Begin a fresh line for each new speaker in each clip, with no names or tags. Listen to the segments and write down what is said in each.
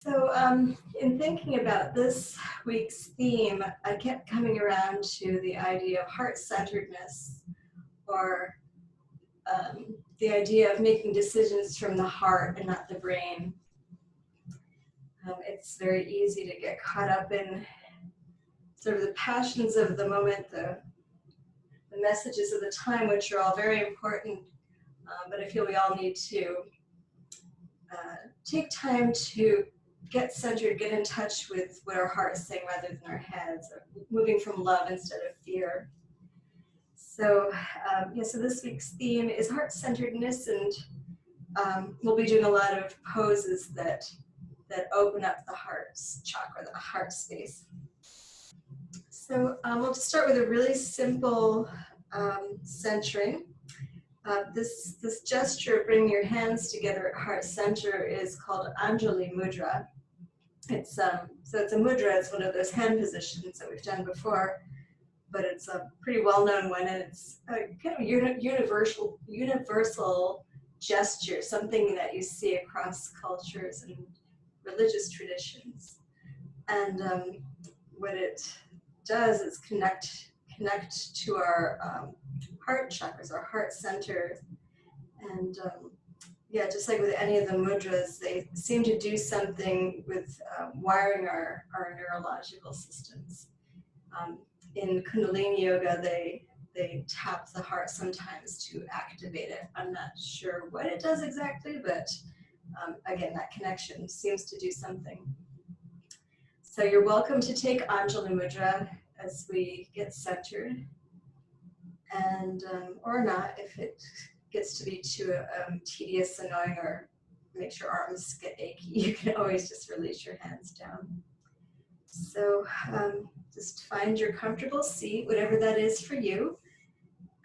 So in thinking about this week's theme, I kept coming around to the idea of heart-centeredness, or the idea of making decisions from the heart and not the brain. It's very easy to get caught up in sort of the passions of the moment, the messages of the time, which are all very important, but I feel we all need to take time to get centered, get in touch with what our heart is saying rather than our heads, moving from love instead of fear. So, so this week's theme is heart-centeredness, and we'll be doing a lot of poses that open up the heart's chakra, the heart space. So we'll just start with a really simple centering. This gesture of bringing your hands together at heart center is called Anjali Mudra. It's so it's a mudra. It's one of those hand positions that we've done before, but it's a pretty well-known one, and it's a kind of universal gesture, something that you see across cultures and religious traditions. And what it does is connect to our heart chakras, our heart center, and just like with any of the mudras, they seem to do something with wiring our neurological systems. In Kundalini Yoga, they tap the heart sometimes to activate it. I'm not sure what it does exactly, but again, that connection seems to do something. So you're welcome to take Anjali Mudra as we get centered, and or not if it gets to be too tedious, annoying, or makes your arms get achy. You can always just release your hands down. So just find your comfortable seat, whatever that is for you.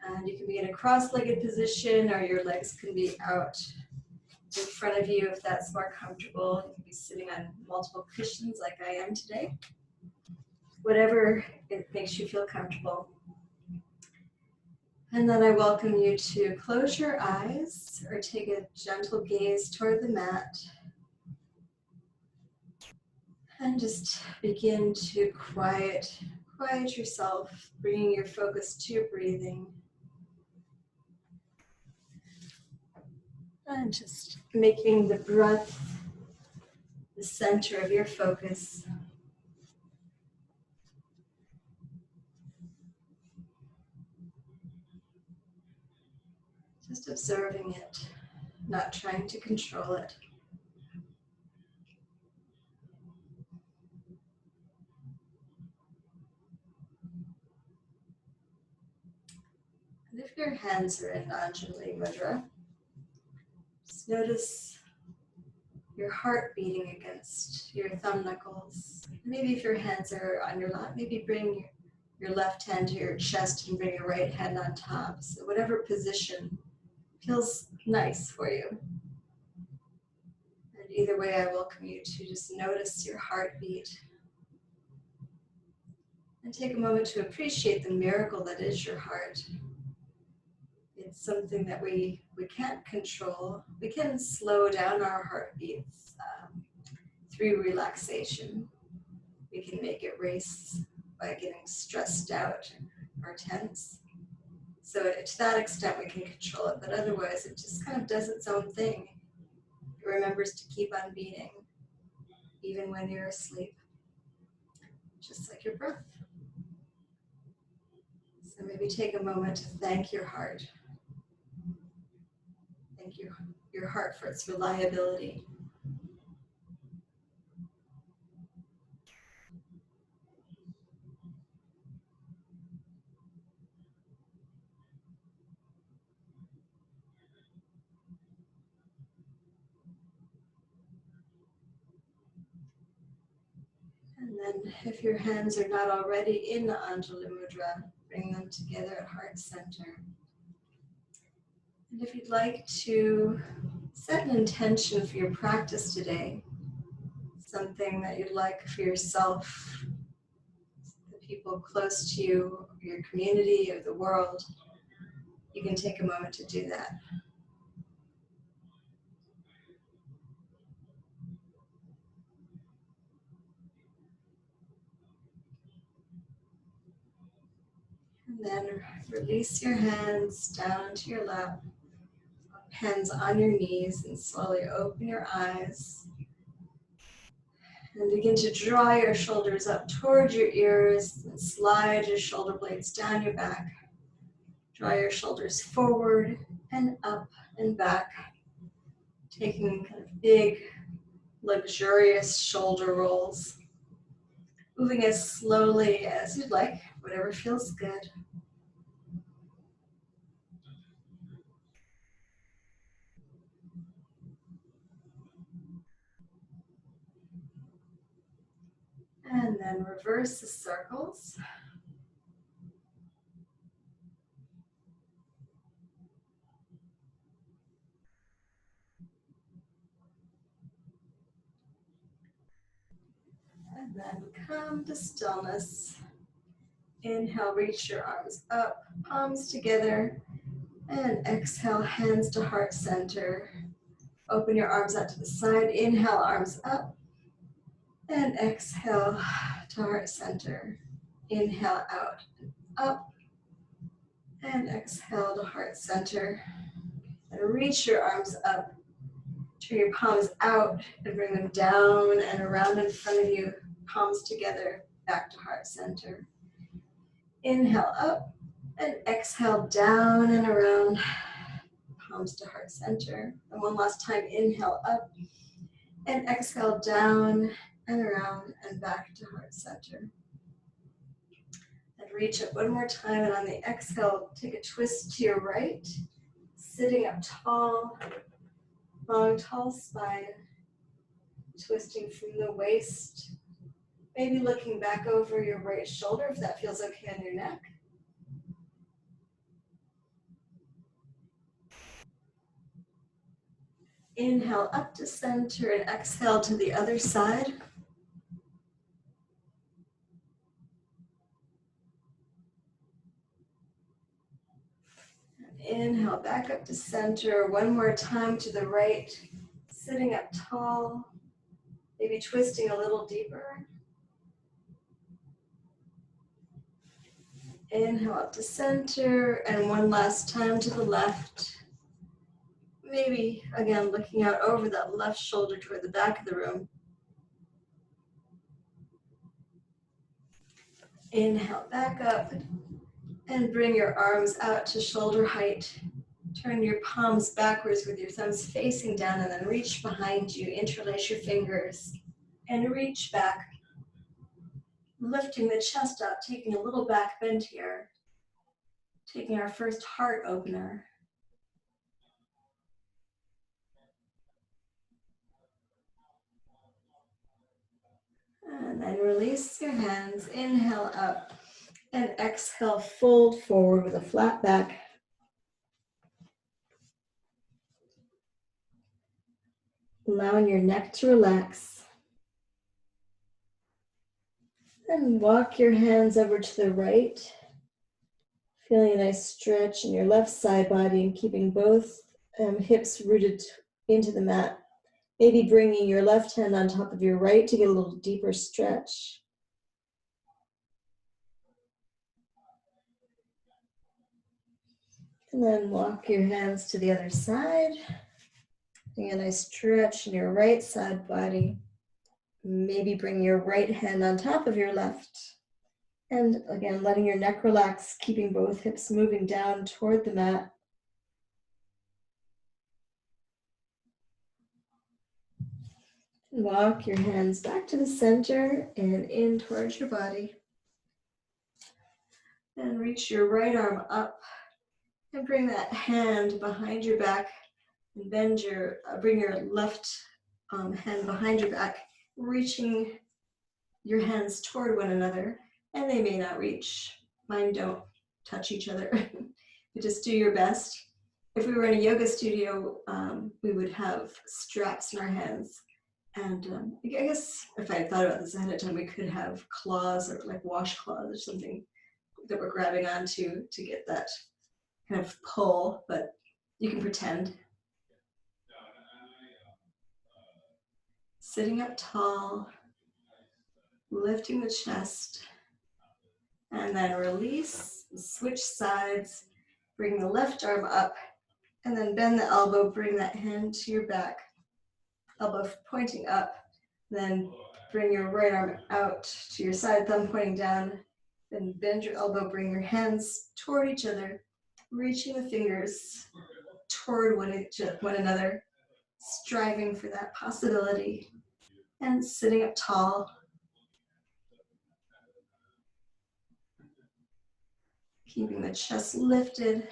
And you can be in a cross-legged position, or your legs can be out in front of you if that's more comfortable. You can be sitting on multiple cushions like I am today. Whatever it makes you feel comfortable. And then I welcome you to close your eyes or take a gentle gaze toward the mat. And just begin to quiet yourself, bringing your focus to your breathing. And just making the breath the center of your focus. Just observing it, not trying to control it. And if your hands are in Anjali Mudra, just notice your heart beating against your thumb knuckles. Maybe if your hands are on your lap, maybe bring your left hand to your chest and bring your right hand on top. So whatever position feels nice for you. And either way, I welcome you to just notice your heartbeat. And take a moment to appreciate the miracle that is your heart. It's something that we can't control. We can slow down our heartbeats through relaxation. We can make it race by getting stressed out or tense. So to that extent we can control it, but otherwise it just kind of does its own thing. It remembers to keep on beating, even when you're asleep, just like your breath. So maybe take a moment to thank your heart. Thank your heart for its reliability. And then if your hands are not already in the Anjali Mudra, bring them together at heart center. And if you'd like to set an intention for your practice today, something that you'd like for yourself, the people close to you, your community, or the world, you can take a moment to do that. then release your hands down to your lap, hands on your knees, and slowly open your eyes. And begin to draw your shoulders up towards your ears and slide your shoulder blades down your back. Draw your shoulders forward and up and back, taking kind of big, luxurious shoulder rolls. Moving as slowly as you'd like, whatever feels good. And then reverse the circles. And then come to stillness. Inhale, reach your arms up, palms together. And exhale, hands to heart center. Open your arms out to the side. Inhale, arms up. And exhale to heart center. Inhale out and up. And exhale to heart center. And reach your arms up. Turn your palms out and bring them down and around in front of you. Palms together, back to heart center. Inhale up and exhale down and around. Palms to heart center. And one last time, inhale up and exhale down and around and back to heart center. And reach up one more time, and on the exhale, take a twist to your right, sitting up tall, long, tall spine, twisting from the waist, maybe looking back over your right shoulder if that feels okay on your neck. Inhale up to center and exhale to the other side. Inhale back up to center. One more time to the right, sitting up tall, maybe twisting a little deeper. Inhale up to center, and one last time to the left. Maybe, again, looking out over that left shoulder toward the back of the room. Inhale back up, and bring your arms out to shoulder height. Turn your palms backwards with your thumbs facing down, and then reach behind you. Interlace your fingers, and reach back. Lifting the chest up, taking a little back bend here. Taking our first heart opener. And then release your hands, inhale up, and exhale, fold forward with a flat back. Allowing your neck to relax. And walk your hands over to the right, feeling a nice stretch in your left side body and keeping both hips rooted into the mat. Maybe bringing your left hand on top of your right to get a little deeper stretch. And then walk your hands to the other side. Getting a nice stretch in your right side body. Maybe bring your right hand on top of your left. And again, letting your neck relax, keeping both hips moving down toward the mat. Walk your hands back to the center and in towards your body. And reach your right arm up and bring that hand behind your back and bring your left hand behind your back, reaching your hands toward one another, and they may not reach. Mine don't touch each other, but just do your best. If we were in a yoga studio, we would have straps in our hands. And I guess if I had thought about this ahead of time, we could have claws or like washcloths or something that we're grabbing onto to get that kind of pull, but you can pretend. Sitting up tall, lifting the chest, and then release Switch sides, bring the left arm up, and then bend the elbow, bring that hand to your back, elbow pointing up, then bring your right arm out to your side, thumb pointing down, then bend your elbow, bring your hands toward each other, reaching the fingers toward one another, striving for that possibility, and sitting up tall. Keeping the chest lifted.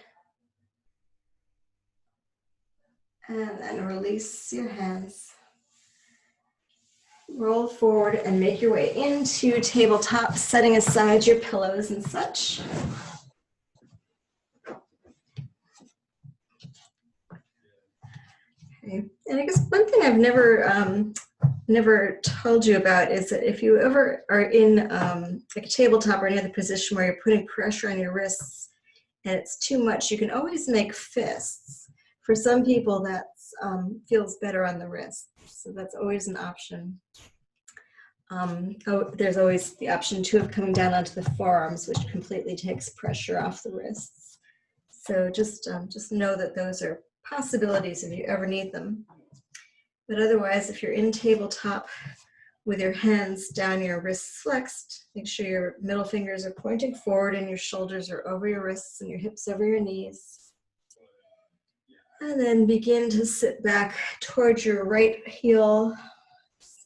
And then release your hands. Roll forward and make your way into tabletop, setting aside your pillows and such. Okay. And I guess one thing I've never told you about is that if you ever are in like a tabletop or any other position where you're putting pressure on your wrists and it's too much, you can always make fists. For some people, that feels better on the wrists, so that's always an option. There's always the option too of coming down onto the forearms, which completely takes pressure off the wrists. So just know that those are possibilities if you ever need them. But otherwise, if you're in tabletop with your hands down, your wrists flexed, make sure your middle fingers are pointing forward and your shoulders are over your wrists and your hips over your knees. And then begin to sit back towards your right heel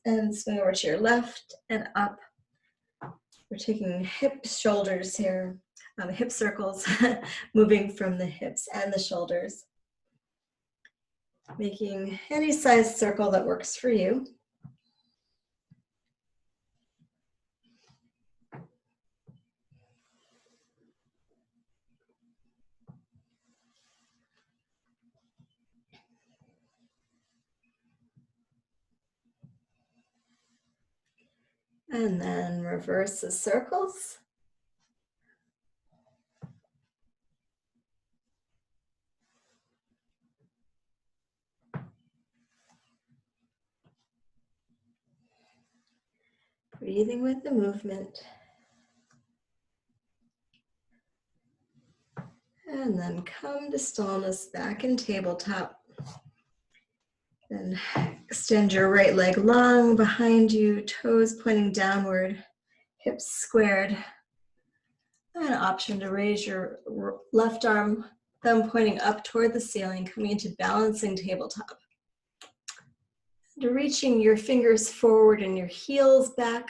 and swing over to your left and up. We're taking hip shoulders here, hip circles, moving from the hips and the shoulders. Making any size circle that works for you. And then reverse the circles. Breathing with the movement. And then come to stillness back in tabletop. Then extend your right leg long behind you, toes pointing downward, hips squared. An option to raise your left arm, thumb pointing up toward the ceiling, coming into balancing tabletop. And reaching your fingers forward and your heels back.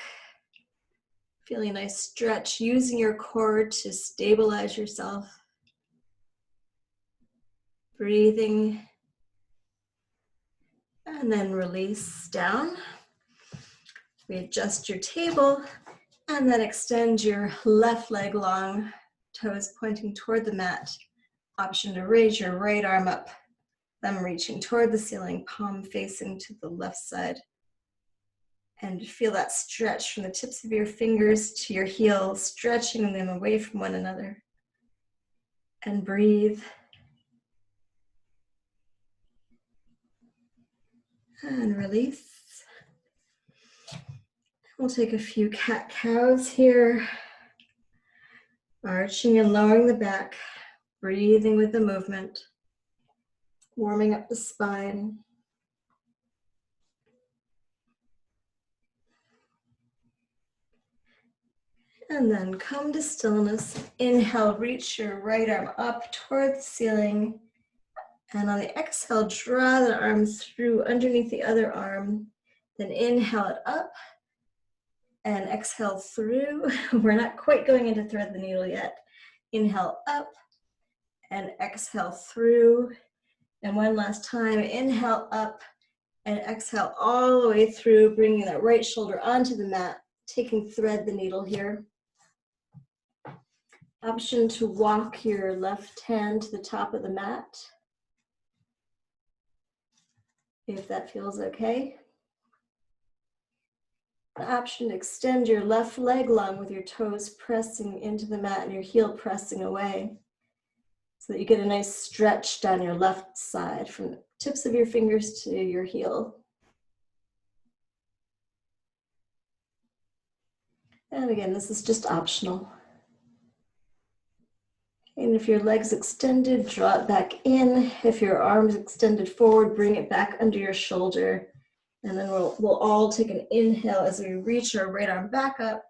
Feeling a nice stretch, using your core to stabilize yourself. Breathing. And then release down. Readjust your table. And then extend your left leg long, toes pointing toward the mat. Option to raise your right arm up, thumb reaching toward the ceiling, palm facing to the left side. And feel that stretch from the tips of your fingers to your heels, stretching them away from one another. And breathe. And release. We'll take a few cat-cows here. Arching and lowering the back, breathing with the movement, warming up the spine. And then come to stillness. Inhale, reach your right arm up toward the ceiling. And on the exhale, draw the arm through underneath the other arm. Then inhale it up. And exhale through. We're not quite going into thread the needle yet. Inhale up and exhale through. And one last time, inhale up and exhale all the way through, bringing that right shoulder onto the mat, taking thread the needle here. Option to walk your left hand to the top of the mat, if that feels okay. The option to extend your left leg long with your toes pressing into the mat and your heel pressing away so that you get a nice stretch down your left side from the tips of your fingers to your heel. And again, this is just optional. And if your leg's extended, draw it back in. If your arm's extended forward, bring it back under your shoulder. And then we'll all take an inhale as we reach our right arm back up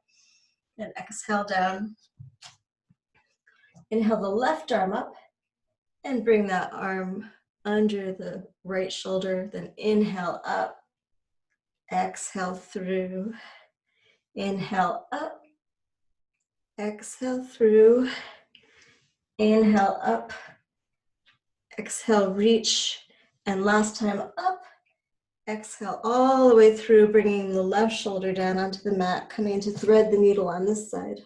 and exhale down. Inhale the left arm up and bring that arm under the right shoulder. Then inhale up, exhale through. Inhale up, exhale through. Inhale up, exhale, reach, and last time up. Exhale all the way through, bringing the left shoulder down onto the mat, coming to thread the needle on this side.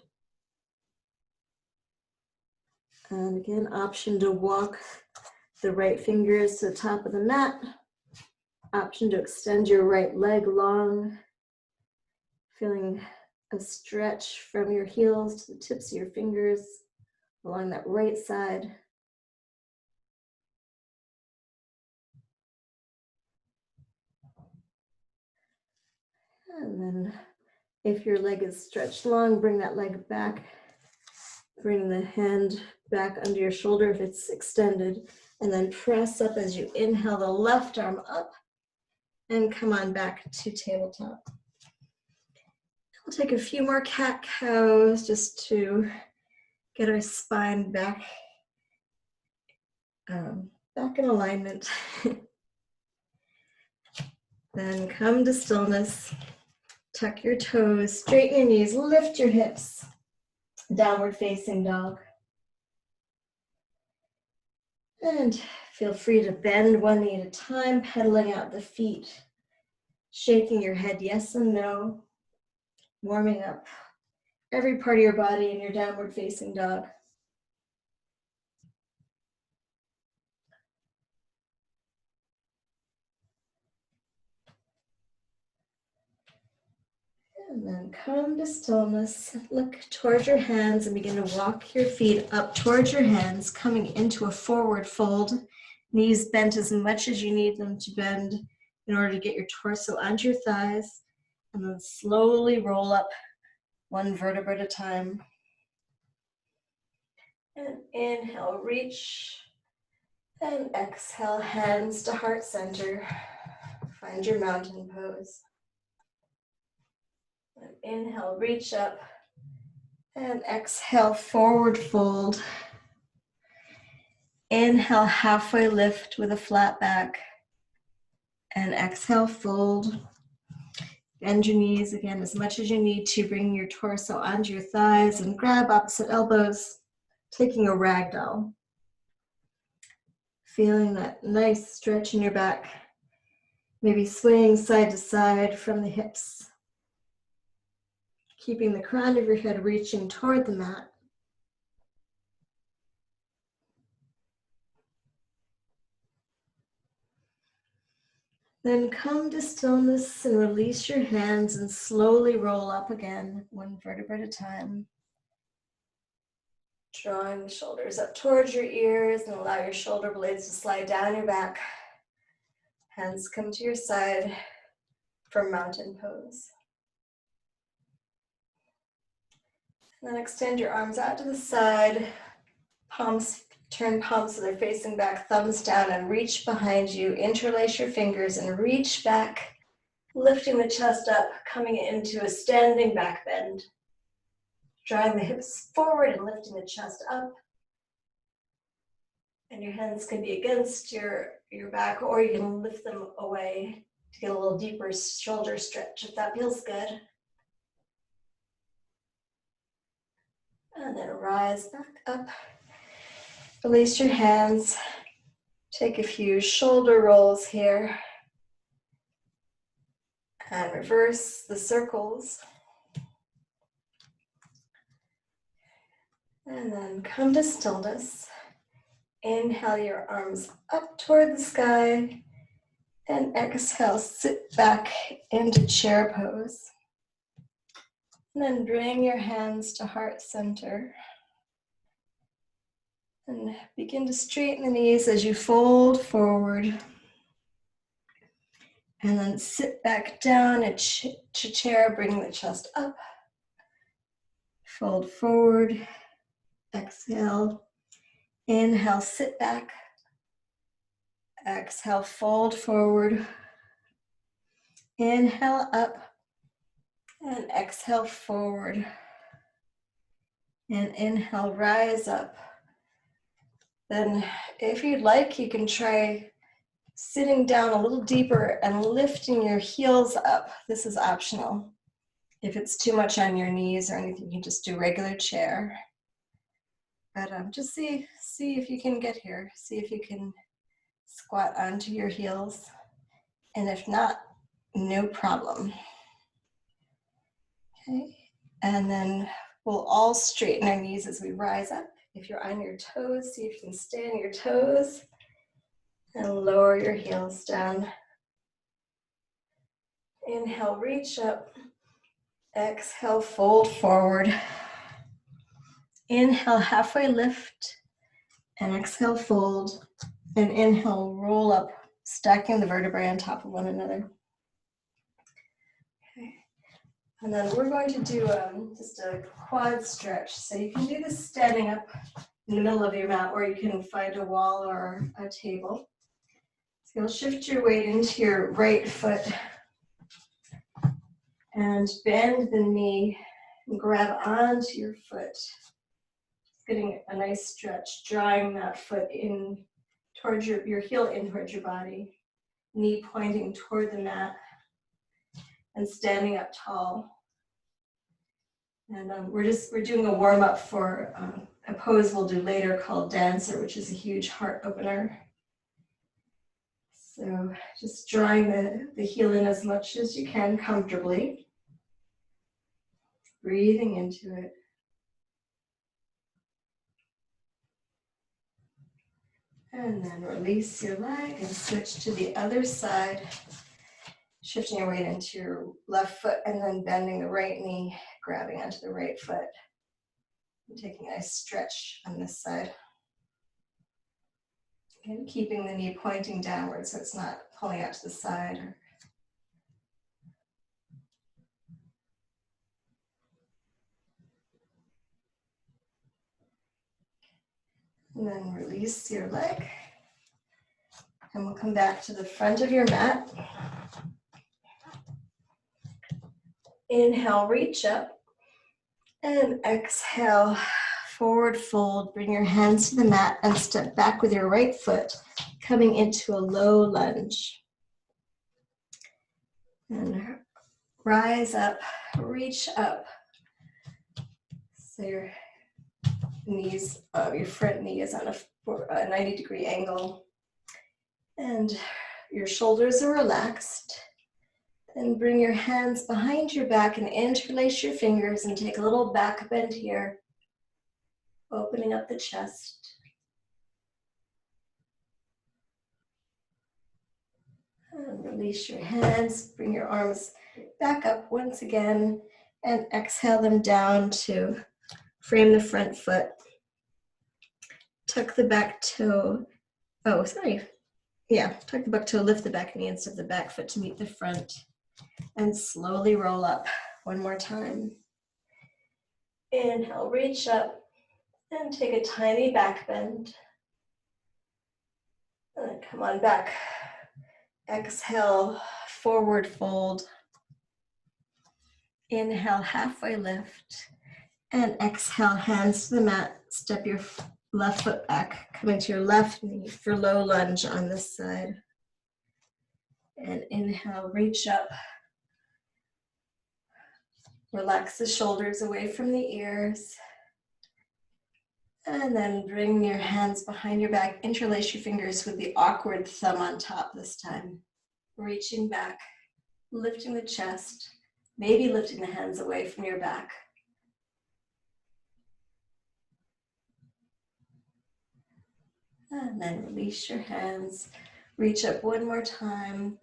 And again, option to walk the right fingers to the top of the mat. Option to extend your right leg long, feeling a stretch from your heels to the tips of your fingers along that right side. And then if your leg is stretched long, bring that leg back. Bring the hand back under your shoulder if it's extended. And then press up as you inhale the left arm up and come on back to tabletop. We'll take a few more cat-cows just to get our spine back, back in alignment. Then come to stillness. Tuck your toes, straighten your knees, lift your hips. Downward facing dog. And feel free to bend one knee at a time, pedaling out the feet, shaking your head yes and no, warming up every part of your body in your downward facing dog. And then come to stillness. Look towards your hands and begin to walk your feet up towards your hands, coming into a forward fold. Knees bent as much as you need them to bend in order to get your torso onto your thighs. And then slowly roll up one vertebra at a time. And inhale, reach. And exhale, hands to heart center. Find your mountain pose. And inhale, reach up. And exhale, forward fold. Inhale, halfway lift with a flat back. And exhale, fold. Bend your knees again as much as you need to, bring your torso onto your thighs and grab opposite elbows, taking a ragdoll. Feeling that nice stretch in your back, maybe swaying side to side from the hips. Keeping the crown of your head reaching toward the mat. Then come to stillness and release your hands and slowly roll up again, one vertebra at a time. Drawing the shoulders up towards your ears and allow your shoulder blades to slide down your back. Hands come to your side for mountain pose. And then extend your arms out to the side. Palms, turn palms so they're facing back, thumbs down, and reach behind you. Interlace your fingers and reach back, lifting the chest up, coming into a standing back bend. Drawing the hips forward and lifting the chest up. And your hands can be against your back, or you can lift them away to get a little deeper shoulder stretch if that feels good. And then rise back up. Release your hands. Take a few shoulder rolls here. And reverse the circles. And then come to stillness. Inhale your arms up toward the sky. And exhale, sit back into chair pose. And then bring your hands to heart center. And begin to straighten the knees as you fold forward. And then sit back down to chair, bring the chest up. Fold forward, exhale, Inhale, sit back. Exhale, fold forward. Inhale, up. And exhale, forward. And inhale, rise up. Then if you'd like, you can try sitting down a little deeper and lifting your heels up. This is optional. If it's too much on your knees or anything, you can just do regular chair. But just see if you can get here. See if you can squat onto your heels. And if not, no problem. Okay, and then we'll all straighten our knees as we rise up. If you're on your toes, see if you can stay on your toes and lower your heels down. Inhale, reach up. Exhale, fold forward. Inhale, halfway lift. And exhale, fold. And inhale, roll up, stacking the vertebrae on top of one another. Okay. And then we're going to do just a quad stretch. So you can do this standing up in the middle of your mat, or you can find a wall or a table. So you'll shift your weight into your right foot and bend the knee and grab onto your foot. Getting a nice stretch, drawing that foot in towards your heel in towards your body, knee pointing toward the mat, and standing up tall. And we're doing a warm up for a pose we'll do later called dancer, which is a huge heart opener. So just drawing the heel in as much as you can comfortably, breathing into it. And then release your leg and switch to the other side, shifting your weight into your left foot and then bending the right knee, grabbing onto the right foot, and taking a nice stretch on this side. And keeping the knee pointing downward so it's not pulling out to the side. And then release your leg. And we'll come back to the front of your mat. Inhale, reach up. And exhale, forward fold. Bring your hands to the mat and step back with your right foot, coming into a low lunge. And rise up, reach up. So your knees, your front knee is on a 90-degree angle. And your shoulders are relaxed. Then bring your hands behind your back and interlace your fingers and take a little back bend here, opening up the chest. And release your hands, bring your arms back up once again, and exhale them down to frame the front foot. Tuck the back toe, tuck the back toe, lift the back knee instead of the back foot to meet the front. And slowly roll up one more time. Inhale, reach up and take a tiny back bend. And then come on back. Exhale, forward fold. Inhale, halfway lift. And exhale, hands to the mat. Step your left foot back. Come into your left knee for low lunge on this side. And inhale, reach up. Relax the shoulders away from the ears. And then bring your hands behind your back. Interlace your fingers with the awkward thumb on top this time. Reaching back, lifting the chest, maybe lifting the hands away from your back. And then release your hands. Reach up one more time.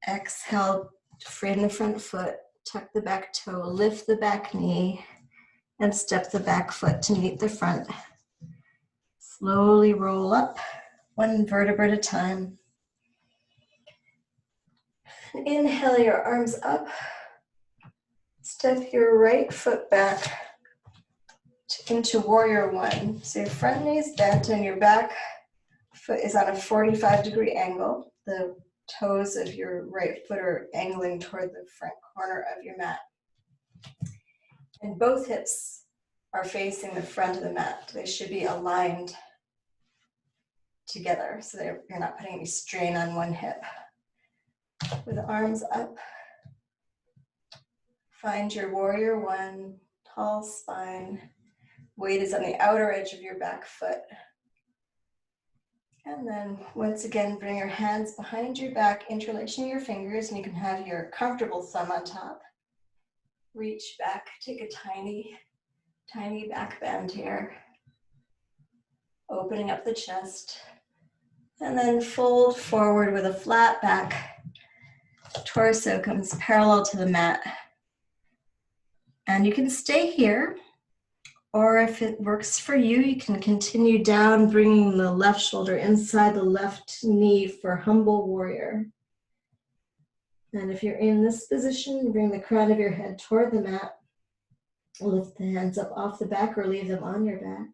Exhale, frame the front foot. Tuck the back toe, lift the back knee, and step the back foot to meet the front. Slowly roll up, one vertebra at a time. Inhale your arms up. Step your right foot back to into warrior one. So your front knee is bent and your back foot is on a 45-degree angle. The toes of your right foot are angling toward the front corner of your mat. And both hips are facing the front of the mat. They should be aligned together so that you're not putting any strain on one hip. With the arms up, find your warrior one, tall spine. Weight is on the outer edge of your back foot. And then once again, bring your hands behind your back, interlacing your fingers, and you can have your comfortable thumb on top. Reach back, take a tiny, tiny back bend here. Opening up the chest. And then fold forward with a flat back. Torso comes parallel to the mat. And you can stay here, or if it works for you, you can continue down, bringing the left shoulder inside the left knee for humble warrior. And if you're in this position, bring the crown of your head toward the mat. Lift the hands up off the back or leave them on your back.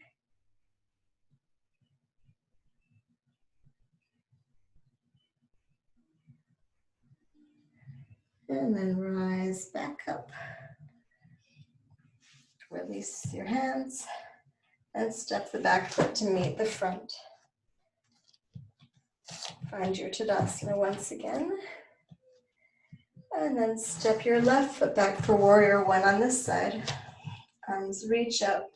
And then rise back up. Release your hands and step the back foot to meet the front. Find your Tadasana once again. And then step your left foot back for warrior one on this side. Arms reach up.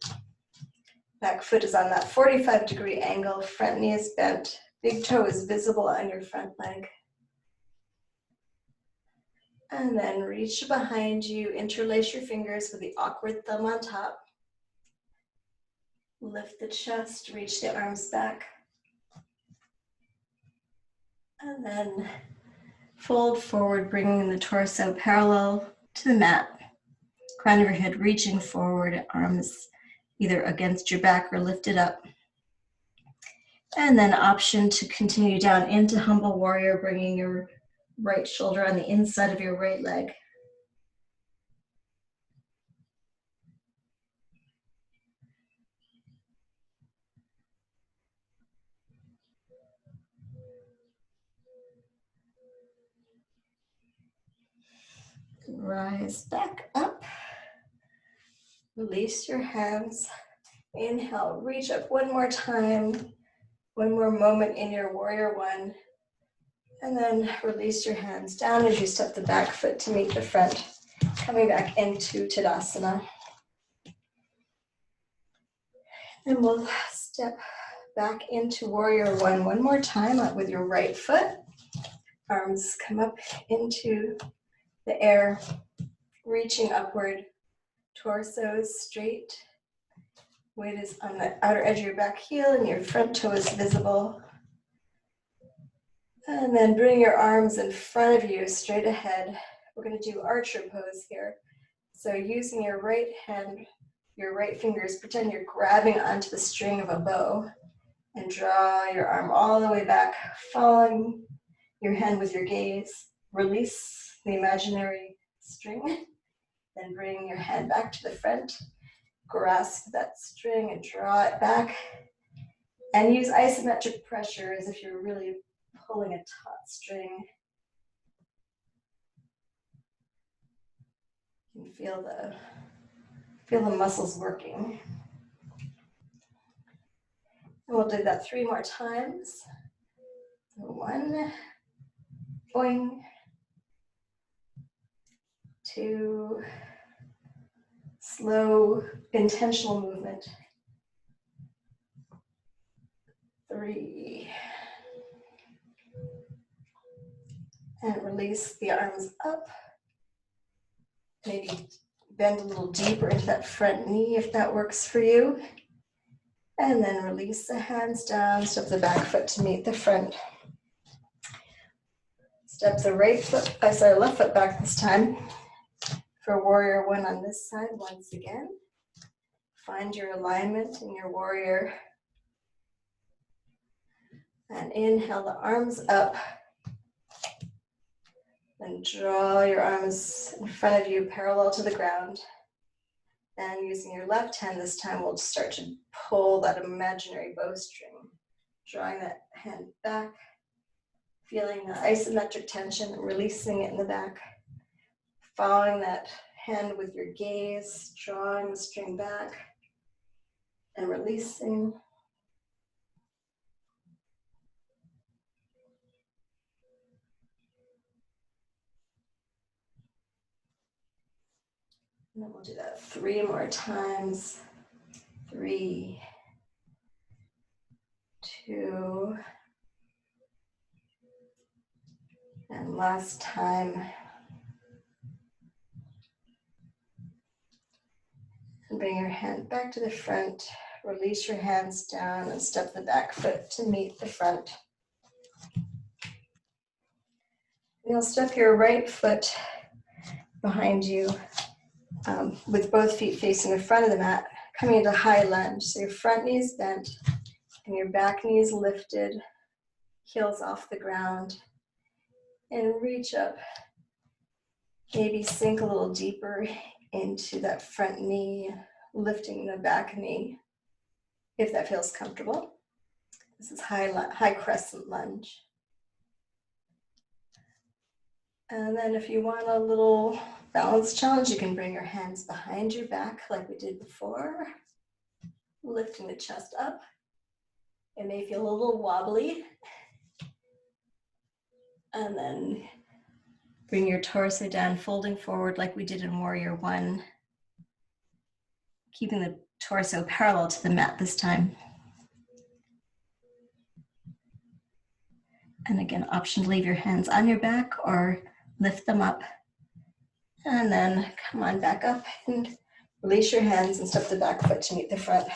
Back foot is on that 45-degree angle. Front knee is bent. Big toe is visible on your front leg. And then reach behind you, interlace your fingers with the awkward thumb on top. Lift the chest, reach the arms back. And then fold forward, bringing the torso parallel to the mat. Crown of your head reaching forward, arms either against your back or lifted up. And then option to continue down into humble warrior, bringing your right shoulder on the inside of your right leg. Rise back up. Release your hands. Inhale, reach up one more time. One more moment in your warrior one. And then release your hands down as you step the back foot to meet the front. Coming back into Tadasana. And we'll step back into warrior one more time with your right foot. Arms come up into the air, reaching upward. Torso is straight. Weight is on the outer edge of your back heel and your front toe is visible. And then bring your arms in front of you, straight ahead. We're going to do archer pose here. So using your right hand, your right fingers, pretend you're grabbing onto the string of a bow and draw your arm all the way back, following your hand with your gaze. Release the imaginary string, then bring your hand back to the front. Grasp that string and draw it back. And use isometric pressure as if you're really pulling a taut string. You can feel the muscles working. And we'll do that 3 more times. So 1, boing, 2, slow, intentional movement. 3. And release the arms up. Maybe bend a little deeper into that front knee if that works for you. And then release the hands down, step the back foot to meet the front. Step the left foot back this time for warrior one on this side once again. Find your alignment in your warrior. And inhale the arms up. And draw your arms in front of you, parallel to the ground. Then using your left hand this time, we'll start to pull that imaginary bowstring, drawing that hand back, feeling the isometric tension, releasing it in the back, following that hand with your gaze, drawing the string back and releasing. And then we'll do that 3 more times. 3, 2, and last time. And bring your hand back to the front. Release your hands down and step the back foot to meet the front. You'll step your right foot behind you with both feet facing the front of the mat, coming into high lunge. So your front knee is bent and your back knee is lifted, heels off the ground, and reach up. Maybe sink a little deeper into that front knee, lifting the back knee, if that feels comfortable. This is high crescent lunge. And then if you want a little balance challenge, you can bring your hands behind your back like we did before, lifting the chest up. It may feel a little wobbly. And then bring your torso down, folding forward like we did in Warrior One, keeping the torso parallel to the mat this time. And again, option to leave your hands on your back or lift them up. And then come on back up and release your hands and step the back foot to meet the front.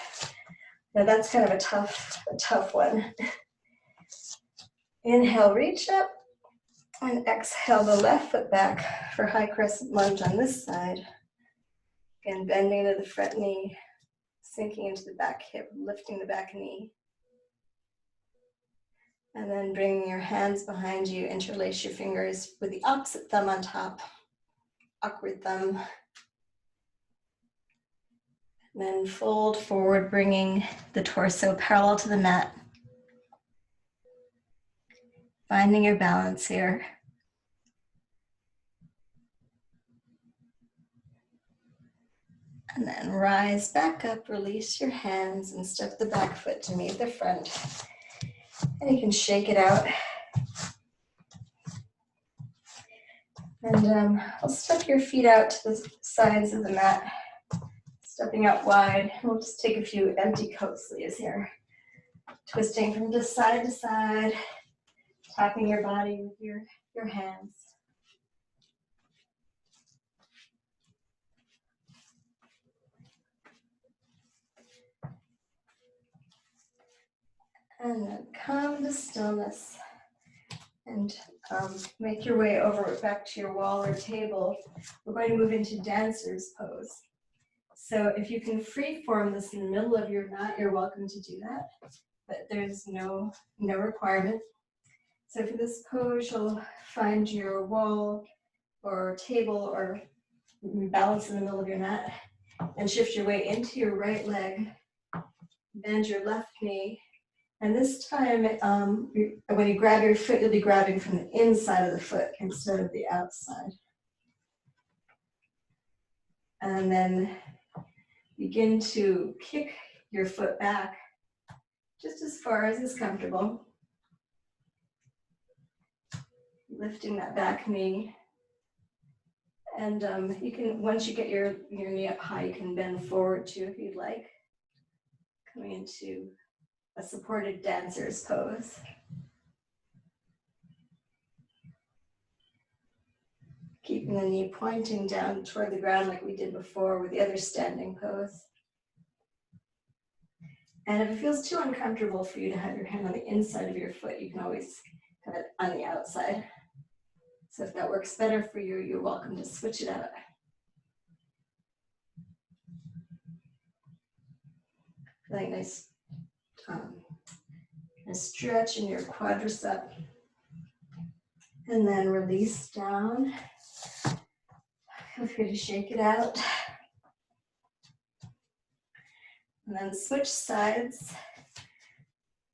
Now that's kind of a tough one. Inhale, reach up, and exhale the left foot back for high crescent lunge on this side. Again, bending to the front knee, sinking into the back hip, lifting the back knee. And then bringing your hands behind you, interlace your fingers with the opposite thumb on top, awkward thumb. And then fold forward, bringing the torso parallel to the mat. Finding your balance here. And then rise back up, release your hands, and step the back foot to meet the front. And you can shake it out. And I'll step your feet out to the sides of the mat, stepping out wide. We'll just take a few empty coat sleeves here. Twisting from just side to side, tapping your body with your hands. And then come to stillness and make your way over back to your wall or table. We're going to move into dancer's pose. So if you can free form this in the middle of your mat, you're welcome to do that, but there's no requirement. So for this pose, you'll find your wall or table or balance in the middle of your mat and shift your way into your right leg, bend your left knee. And this time, when you grab your foot, you'll be grabbing from the inside of the foot instead of the outside. And then begin to kick your foot back just as far as is comfortable. Lifting that back knee. And you can, once you get your knee up high, you can bend forward too if you'd like. Coming into a supported dancer's pose. Keeping the knee pointing down toward the ground like we did before with the other standing pose. And if it feels too uncomfortable for you to have your hand on the inside of your foot, you can always have it on the outside. So if that works better for you, you're welcome to switch it out. Feeling nice. A stretch in your quadricep, and then release down. Feel free to shake it out. And then switch sides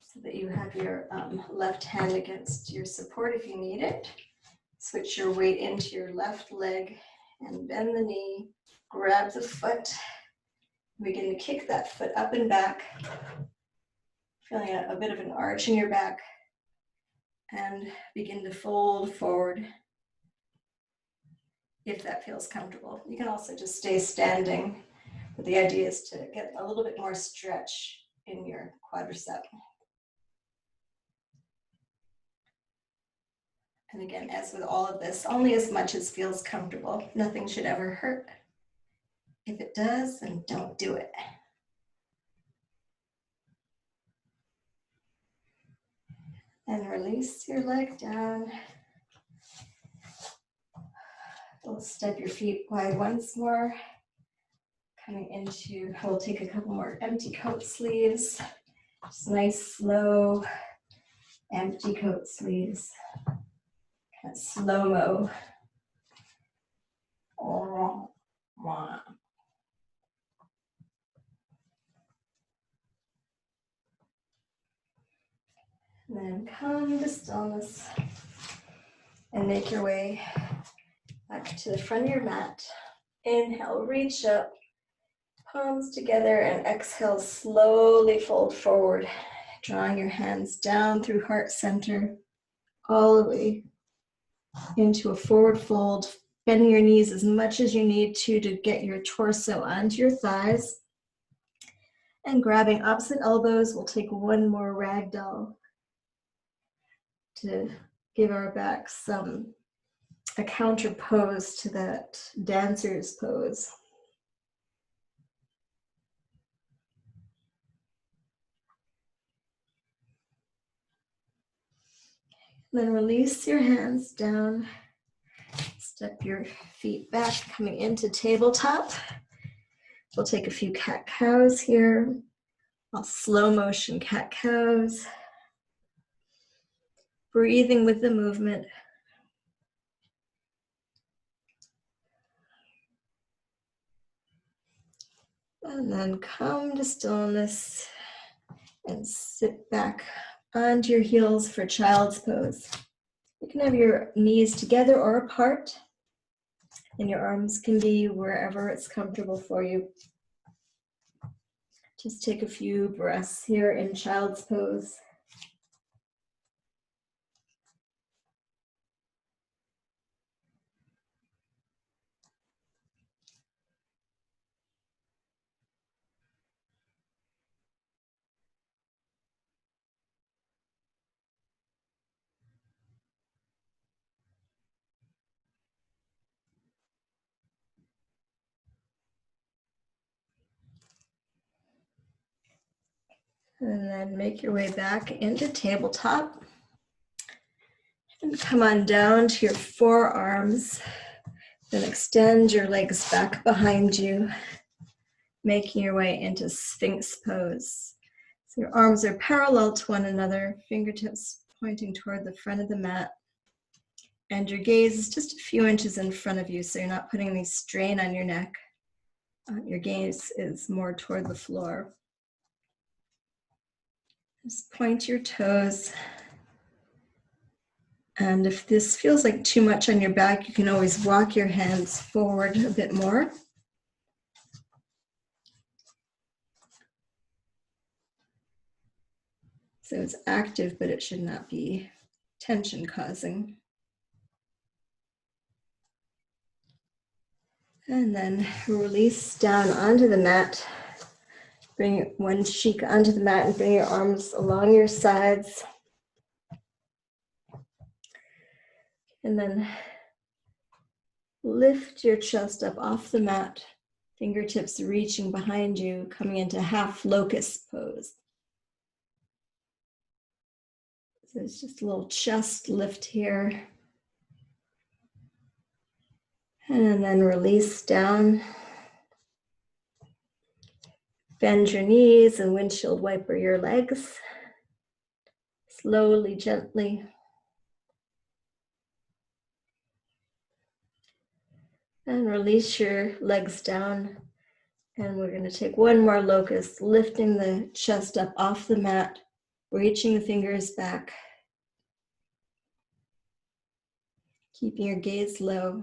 so that you have your left hand against your support if you need it. Switch your weight into your left leg and bend the knee, grab the foot. Begin to kick that foot up and back, feeling a bit of an arch in your back, and begin to fold forward if that feels comfortable. You can also just stay standing, but the idea is to get a little bit more stretch in your quadricep. And again, as with all of this, only as much as feels comfortable. Nothing should ever hurt. If it does, then don't do it. And release your leg down. We'll step your feet wide once more. Coming into, we'll take a couple more empty coat sleeves. Just nice, slow, empty coat sleeves. Kind of slow-mo. And then come to stillness and make your way back to the front of your mat. Inhale, reach up, palms together, and exhale, slowly fold forward, drawing your hands down through heart center, all the way into a forward fold, bending your knees as much as you need to get your torso onto your thighs. And grabbing opposite elbows, we'll take one more ragdoll to give our back a counter pose to that dancer's pose. Then release your hands down. Step your feet back, coming into tabletop. We'll take a few cat-cows here. All slow motion cat-cows. Breathing with the movement. And then come to stillness and sit back onto your heels for child's pose. You can have your knees together or apart, and your arms can be wherever it's comfortable for you. Just take a few breaths here in child's pose. And then make your way back into tabletop. And come on down to your forearms. Then extend your legs back behind you, making your way into Sphinx pose. So your arms are parallel to one another, fingertips pointing toward the front of the mat. And your gaze is just a few inches in front of you, so you're not putting any strain on your neck. Your gaze is more toward the floor. Just point your toes. And if this feels like too much on your back, you can always walk your hands forward a bit more. So it's active, but it should not be tension causing. And then release down onto the mat. Bring one cheek onto the mat and bring your arms along your sides. And then lift your chest up off the mat, fingertips reaching behind you, coming into half locust pose. So it's just a little chest lift here. And then release down. Bend your knees and windshield wiper your legs. Slowly, gently. And release your legs down. And we're going to take one more locust, lifting the chest up off the mat, reaching the fingers back, keeping your gaze low.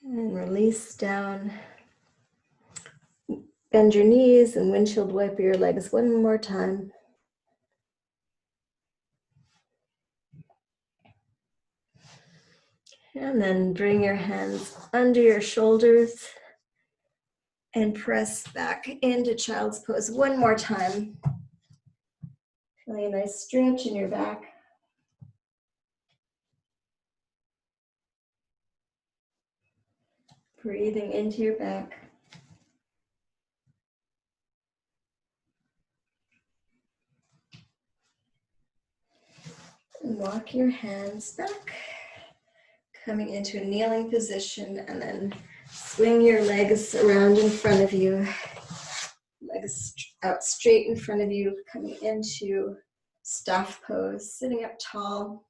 And release down. Bend your knees and windshield wiper your legs one more time. And then bring your hands under your shoulders and press back into child's pose one more time. Feeling a nice stretch in your back. Breathing into your back. And walk your hands back, coming into a kneeling position, and then swing your legs around in front of you. Legs out straight in front of you, coming into staff pose, sitting up tall.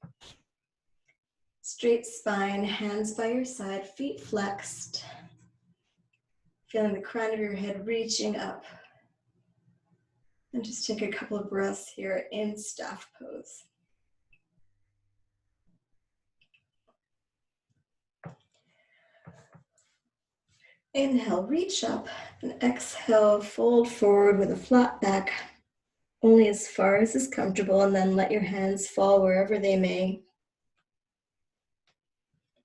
Straight spine, hands by your side, feet flexed. Feeling the crown of your head reaching up. And just take a couple of breaths here in staff pose. Inhale, reach up, and exhale, fold forward with a flat back, only as far as is comfortable, and then let your hands fall wherever they may.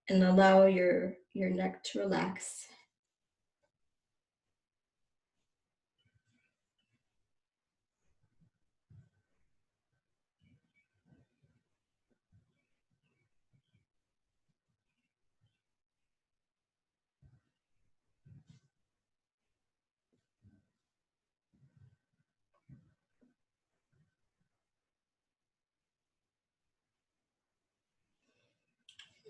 And allow your neck to relax.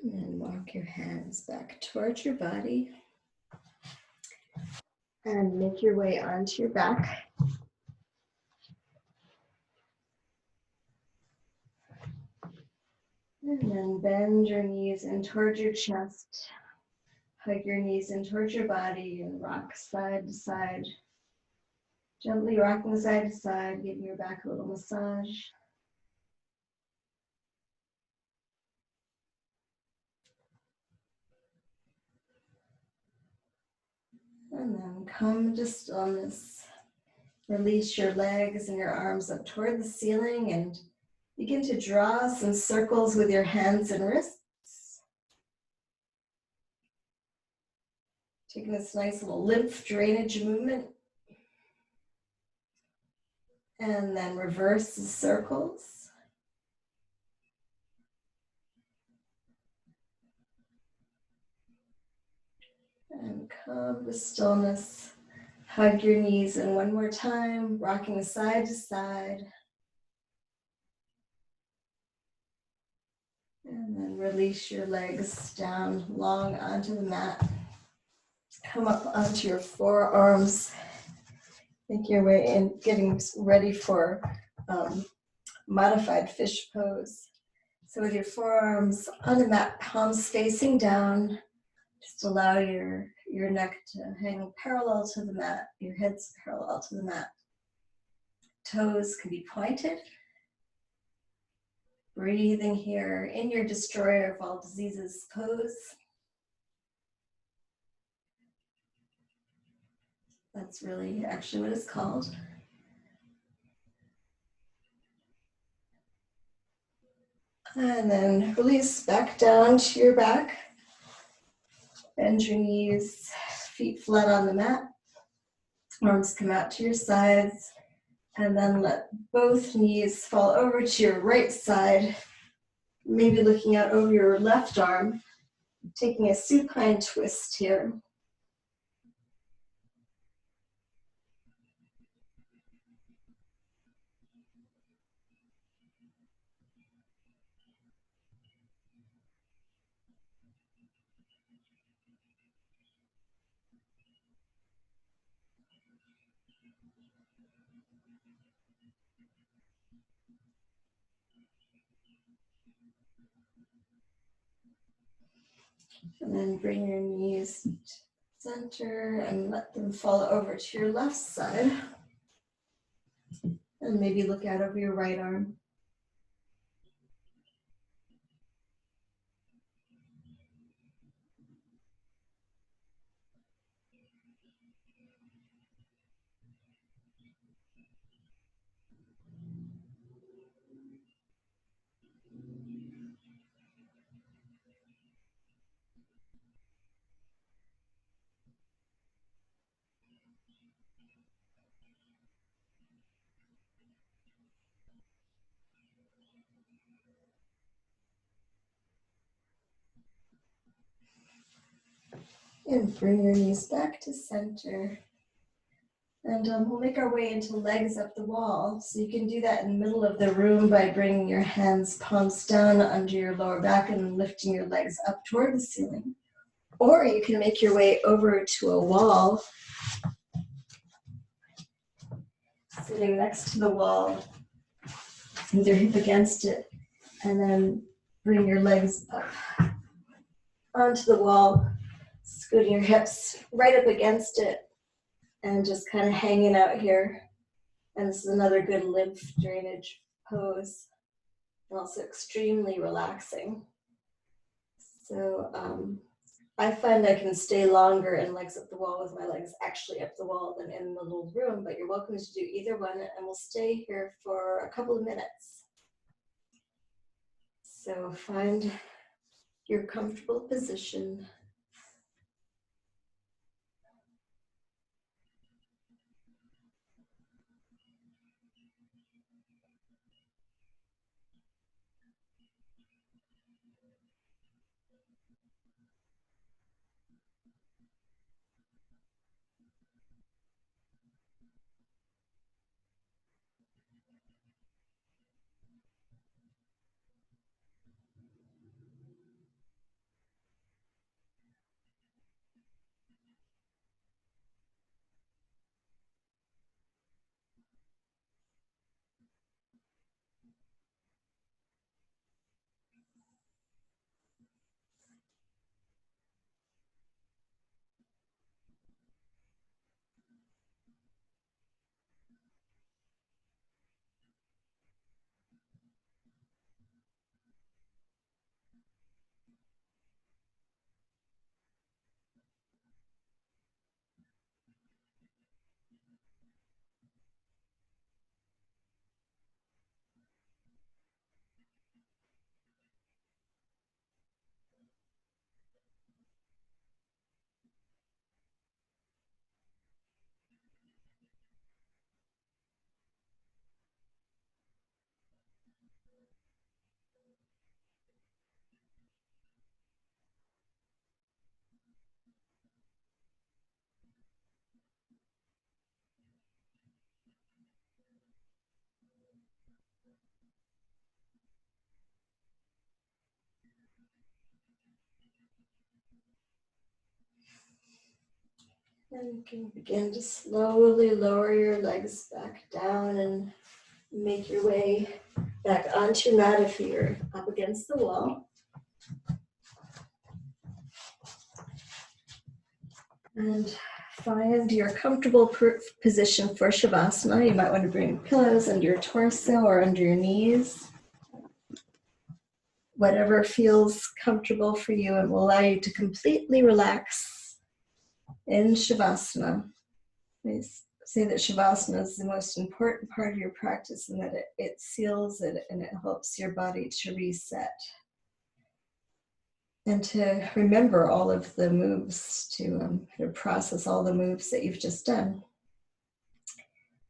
And then walk your hands back towards your body. And make your way onto your back. And then bend your knees in towards your chest. Hug your knees in towards your body and rock side to side. Gently rocking side to side, giving your back a little massage. And then come to stillness. Release your legs and your arms up toward the ceiling and begin to draw some circles with your hands and wrists. Taking this nice little lymph drainage movement. And then reverse the circles. And come to stillness. Hug your knees in one more time, rocking side to side. And then release your legs down long onto the mat. Come up onto your forearms. Make your way in, getting ready for modified fish pose. So with your forearms on the mat, palms facing down, just allow your neck to hang parallel to the mat, your head's parallel to the mat. Toes can be pointed. Breathing here in your destroyer of all diseases pose. That's really actually what it's called. And then release back down to your back. Bend your knees, feet flat on the mat. Arms come out to your sides. And then let both knees fall over to your right side. Maybe looking out over your left arm. Taking a supine twist here. And then bring your knees to center and let them fall over to your left side. And maybe look out over your right arm. And bring your knees back to center. And we'll make our way into legs up the wall. So you can do that in the middle of the room by bringing your hands, palms down under your lower back and lifting your legs up toward the ceiling. Or you can make your way over to a wall, sitting next to the wall, with your hip against it, and then bring your legs up onto the wall, scooting your hips right up against it, and just kind of hanging out here. And this is another good lymph drainage pose, and also extremely relaxing. So I find I can stay longer in legs up the wall with my legs actually up the wall than in the little room, but you're welcome to do either one, and we'll stay here for a couple of minutes. So find your comfortable position. And you can begin to slowly lower your legs back down and make your way back onto your mat if you're up against the wall. And find your comfortable position for Shavasana. You might want to bring pillows under your torso or under your knees. Whatever feels comfortable for you and will allow you to completely relax in Shavasana. I say that Shavasana is the most important part of your practice and that it seals it and it helps your body to reset. And to remember all of the moves, to process all the moves that you've just done.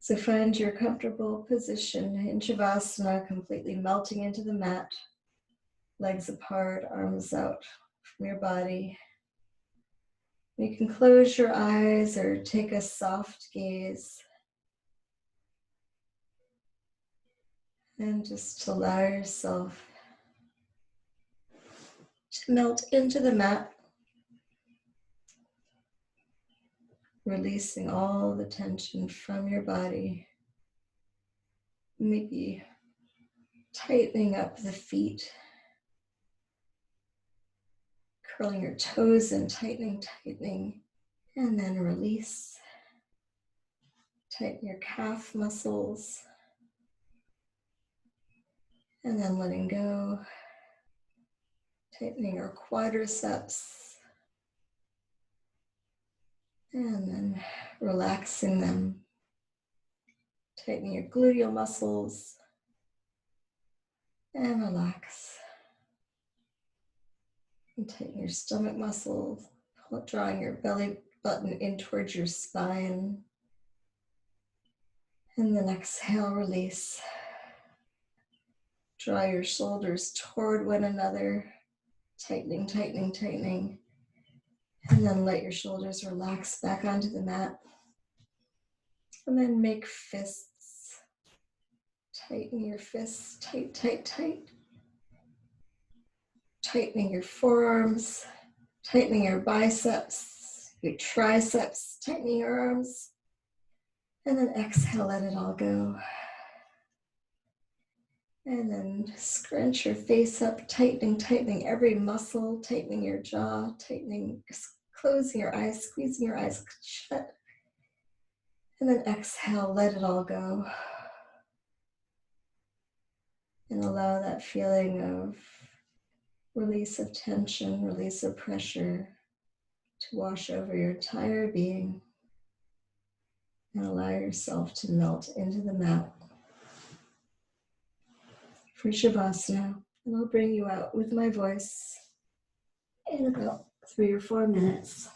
So find your comfortable position in Shavasana, completely melting into the mat, legs apart, arms out from your body. You can close your eyes or take a soft gaze. And just allow yourself to melt into the mat, releasing all the tension from your body. Maybe tightening up the feet, Curling your toes and tightening, tightening, and then release. Tighten your calf muscles, and then letting go. Tightening your quadriceps, and then relaxing them. Tightening your gluteal muscles, and relax. And tighten your stomach muscles, drawing your belly button in towards your spine. And then exhale, release. Draw your shoulders toward one another, tightening, tightening, tightening. And then let your shoulders relax back onto the mat. And then make fists. Tighten your fists, tight, tight, tight. Tightening your forearms, tightening your biceps, your triceps, tightening your arms. And then exhale, let it all go. And then scrunch your face up, tightening, tightening every muscle, tightening your jaw, tightening, closing your eyes, squeezing your eyes shut. And then exhale, let it all go. And allow that feeling of release of tension, release of pressure to wash over your entire being. And allow yourself to melt into the mat for Shavasana. And I'll bring you out with my voice in about 3 or 4 minutes.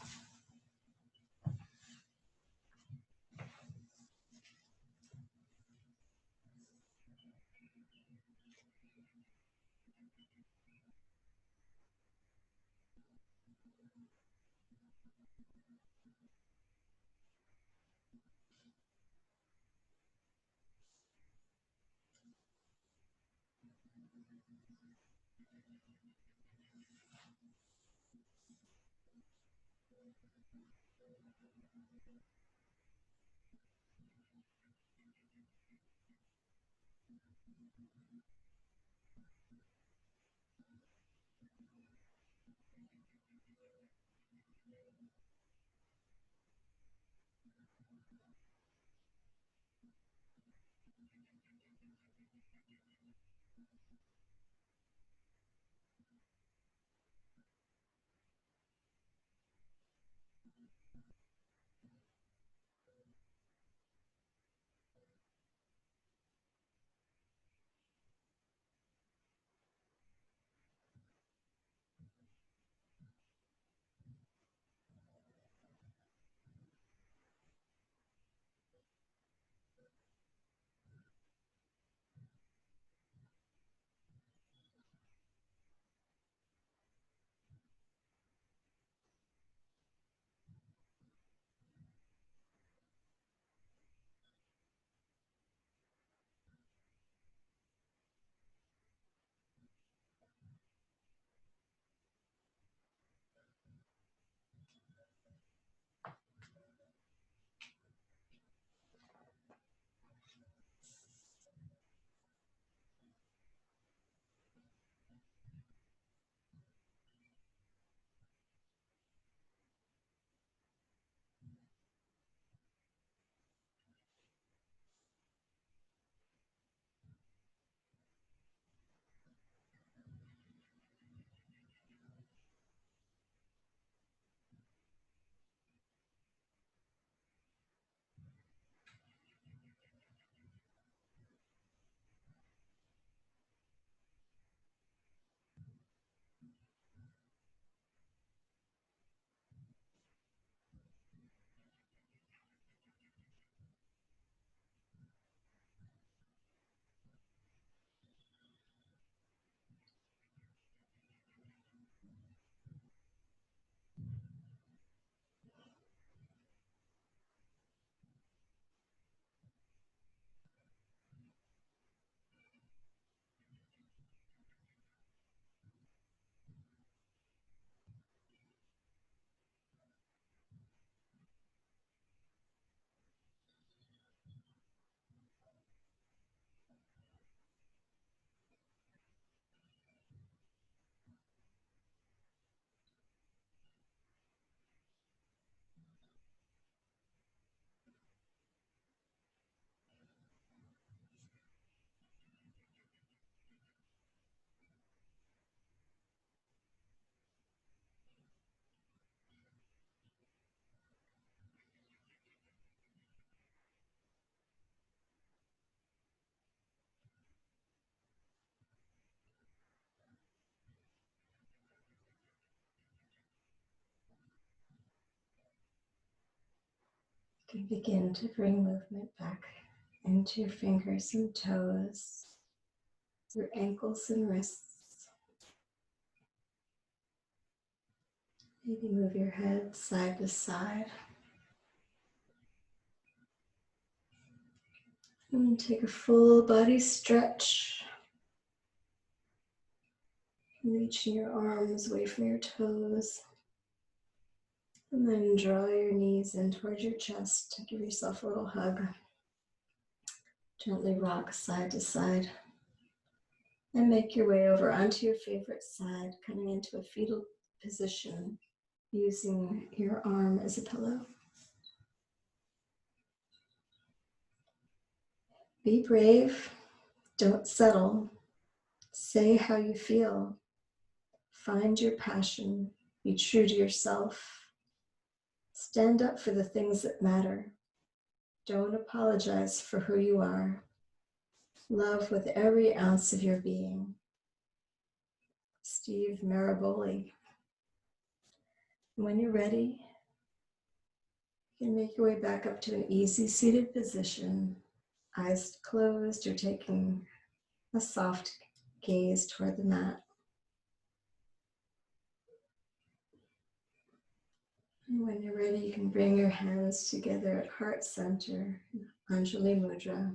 You can begin to bring movement back into your fingers and toes, your ankles and wrists. Maybe move your head side to side. And take a full body stretch. Reaching your arms away from your toes. And then draw your knees in towards your chest. Give yourself a little hug. Gently rock side to side. And make your way over onto your favorite side, coming into a fetal position, using your arm as a pillow. Be brave. Don't settle. Say how you feel. Find your passion. Be true to yourself. Stand up for the things that matter. Don't apologize for who you are. Love with every ounce of your being. Steve Maraboli. When you're ready, you can make your way back up to an easy seated position. Eyes closed, you're taking a soft gaze toward the mat. And when you're ready, you can bring your hands together at heart center, Anjali Mudra.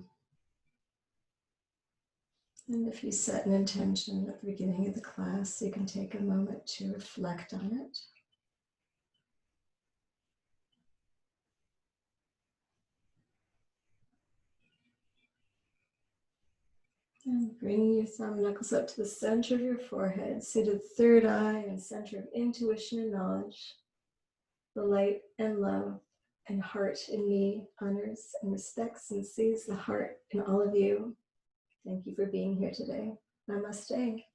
And if you set an intention at the beginning of the class, you can take a moment to reflect on it. And bring your thumb knuckles up to the center of your forehead, seated third eye and center of intuition and knowledge. The light and love and heart in me honors and respects and sees the heart in all of you. Thank you for being here today. Namaste.